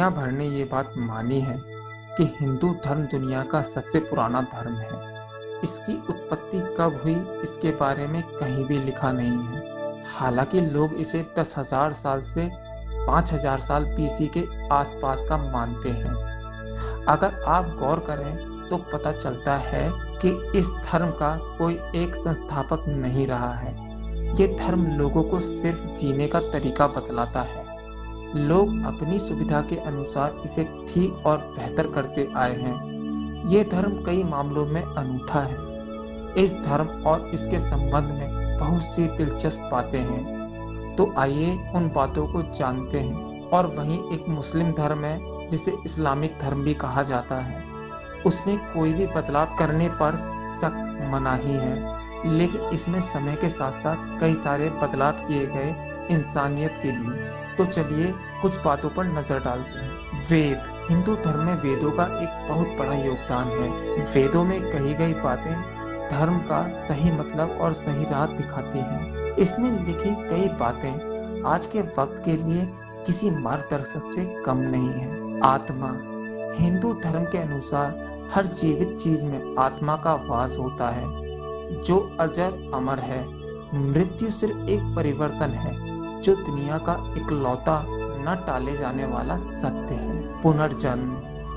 दुनिया भर ने ये बात मानी है कि हिंदू धर्म दुनिया का सबसे पुराना धर्म है। इसकी उत्पत्ति कब हुई इसके बारे में कहीं भी लिखा नहीं है। हालांकि लोग इसे 10,000 साल से 5,000 साल बीसी के आसपास का मानते हैं। अगर आप गौर करें तो पता चलता है कि इस धर्म का कोई एक संस्थापक नहीं रहा है। ये धर्म लोगों को सिर्फ जीने का तरीका बतलाता है। लोग अपनी सुविधा के अनुसार इसे ठीक और बेहतर करते आए हैं। ये धर्म कई मामलों में अनूठा है। इस धर्म और इसके संबंध में बहुत सी दिलचस्प बातें हैं। तो आइए उन बातों को जानते हैं। और वहीं एक मुस्लिम धर्म है जिसे इस्लामिक धर्म भी कहा जाता है। उसमें कोई भी बदलाव करने पर सख्त मनाही है, लेकिन इसमें समय के साथ साथ कई सारे बदलाव किए गए इंसानियत के लिए। तो चलिए कुछ बातों पर नजर डालते हैं। वेद। हिंदू धर्म में वेदों का एक बहुत बड़ा योगदान है। वेदों में कही गई बातें धर्म का सही मतलब और सही राह दिखाती हैं। इसमें लिखी कई बातें आज के वक्त के लिए किसी मार्गदर्शक से कम नहीं है। आत्मा। हिंदू धर्म के अनुसार हर जीवित चीज में आत्मा का वास होता है, जो अजर अमर है। मृत्यु सिर्फ एक परिवर्तन है, जो दुनिया का इकलौता न टाले जाने वाला सत्य है। पुनर्जन्म।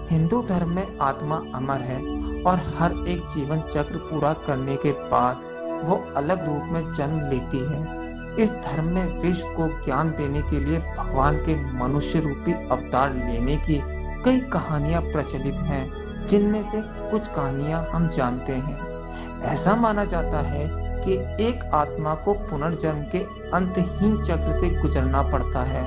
हिंदू धर्म में आत्मा अमर है और हर एक जीवन चक्र पूरा करने के बाद वो अलग रूप में जन्म लेती है। इस धर्म में विश्व को ज्ञान देने के लिए भगवान के मनुष्य रूपी अवतार लेने की कई कहानियां प्रचलित हैं, जिनमें से कुछ कहानियां हम जानते हैं। ऐसा माना जाता है कि एक आत्मा को पुनर्जन्म के अंतहीन चक्र से गुजरना पड़ता है,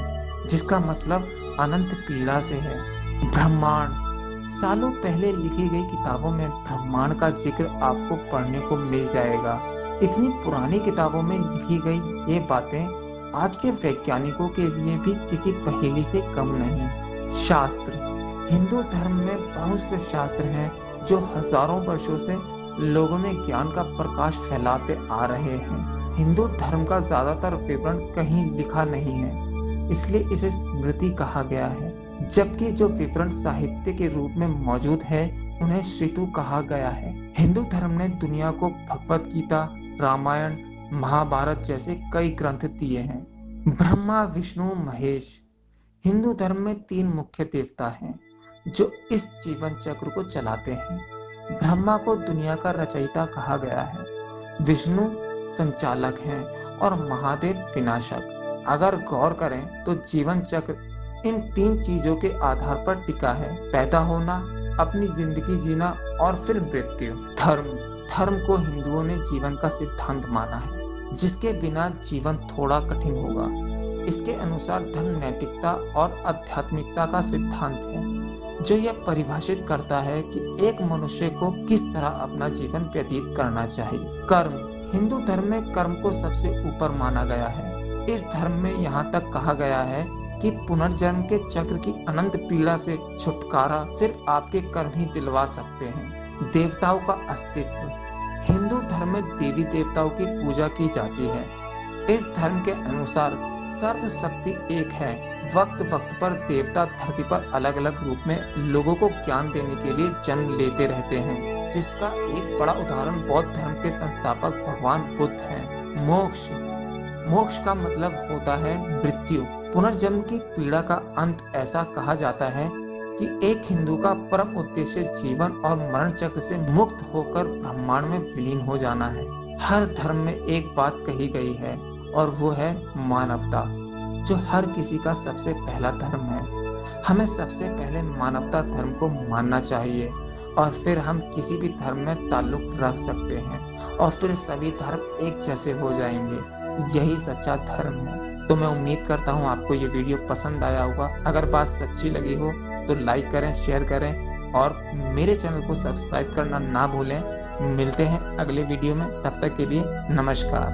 जिसका मतलब अनंत पीड़ा से है। ब्रह्मांड। सालों पहले लिखी गई किताबों में ब्रह्मांड का जिक्र आपको पढ़ने को मिल जाएगा। इतनी पुरानी किताबों में लिखी गई ये बातें आज के वैज्ञानिकों के लिए भी किसी पहेली से कम नहीं। शास्त्र। हिंदू धर्म में बहुत से शास्त्र हैं जो हजारों वर्षों से लोगों में ज्ञान का प्रकाश फैलाते आ रहे हैं। हिंदू धर्म का ज्यादातर विवरण कहीं लिखा नहीं है, इसलिए इसे स्मृति कहा गया है। जबकि जो विवरण साहित्य के रूप में मौजूद है उन्हें श्रुति कहा गया है। हिंदू धर्म ने दुनिया को भगवत गीता, रामायण, महाभारत जैसे कई ग्रंथ दिए हैं। ब्रह्मा, विष्णु, महेश। हिंदू धर्म में 3 मुख्य देवता हैं जो इस जीवन चक्र को चलाते हैं। ब्रह्मा को दुनिया का रचयिता कहा गया है, विष्णु संचालक हैं और महादेव विनाशक। अगर गौर करें तो जीवन चक्र इन 3 चीजों के आधार पर टिका है: पैदा होना, अपनी जिंदगी जीना और फिर मृत्यु। धर्म को हिंदुओं ने जीवन का सिद्धांत माना है, जिसके बिना जीवन थोड़ा कठिन होगा। इसके अनुसार धर्म नैतिकता और आध्यात्मिकता का सिद्धांत है, जो यह परिभाषित करता है कि एक मनुष्य को किस तरह अपना जीवन व्यतीत करना चाहिए। कर्म। हिंदू धर्म में कर्म को सबसे ऊपर माना गया है। इस धर्म में यहाँ तक कहा गया है कि पुनर्जन्म के चक्र की अनंत पीड़ा से छुटकारा सिर्फ आपके कर्म ही दिलवा सकते हैं। देवताओं का अस्तित्व। हिंदू धर्म में देवी देवताओं की पूजा की जाती है। इस धर्म के अनुसार सर्वशक्ति एक है। वक्त वक्त पर देवता धरती पर अलग अलग रूप में लोगों को ज्ञान देने के लिए जन्म लेते रहते हैं, जिसका एक बड़ा उदाहरण बौद्ध धर्म के संस्थापक भगवान बुद्ध हैं। मोक्ष। मोक्ष का मतलब होता है मृत्यु। पुनर्जन्म की पीड़ा का अंत ऐसा कहा जाता है कि एक हिंदू का परम उद्देश्य जीवन और मरण चक्र से मुक्त होकर ब्रह्मांड में विलीन हो जाना है। हर धर्म में एक बात कही गई है और वो है मानवता, जो हर किसी का सबसे पहला धर्म है। हमें सबसे पहले मानवता धर्म को मानना चाहिए और फिर हम किसी भी धर्म में ताल्लुक रख सकते हैं और फिर सभी धर्म एक जैसे हो जाएंगे। यही सच्चा धर्म है। तो मैं उम्मीद करता हूँ आपको ये वीडियो पसंद आया होगा। अगर बात सच्ची लगी हो तो लाइक करें, शेयर करें और मेरे चैनल को सब्सक्राइब करना ना भूलें। मिलते हैं अगले वीडियो में, तब तक के लिए नमस्कार।